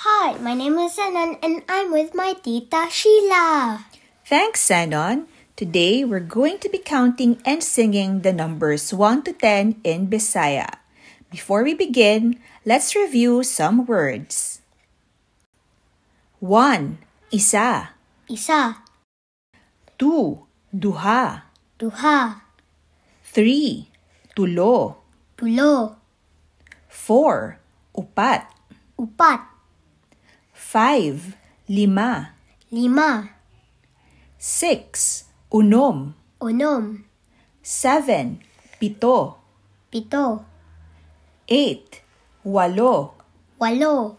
Hi, my name is Zenon and I'm with my Tita Sheila. Thanks, Zenon. Today, we're going to be counting and singing the numbers 1 to 10 in Bisaya. Before we begin, let's review some words. 1. Isa. Isa. 2. Duha. Duha. 3. Tulo. Tulo. 4. Upat. Upat. 5. Lima. Lima. 6. Unom. Unom. 7. Pito. Pito. 8. Walo. Walo.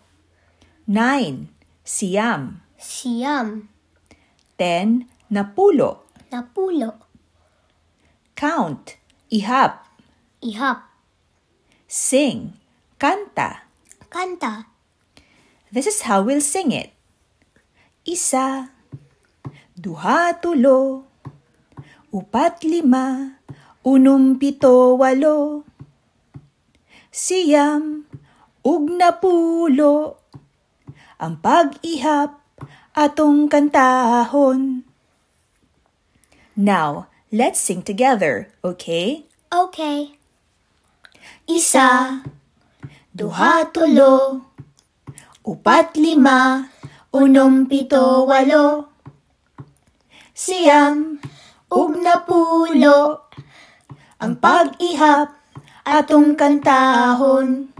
9. Siyam. Siyam. 10. Napulo. Napulo. Count. Ihap. Ihap. Sing. Kanta. Kanta. This is how we'll sing it. Isa. Duha tulo. Upat lima. Unom pito walo. Siyam. Ug napulo. Ang pag-ihap atong kantahon. Now, let's sing together, okay? Okay. Isa. Duha tulo. Upat lima. Unom pito walo. Siyam. Ug napulo. Ang pag-ihap atong kantahon.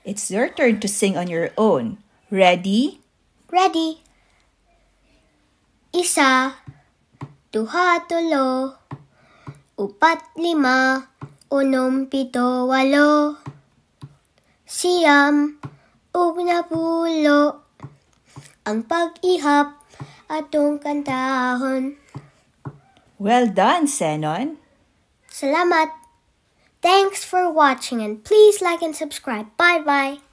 It's your turn to sing on your own. Ready? Ready. Isa. Duha tulo. Upat lima. Unom pito walo. Siyam. Ug napulo. Ang pag-ihap atong kantahon. Well done, Zenon. Salamat. Thanks for watching and please like and subscribe. Bye-bye.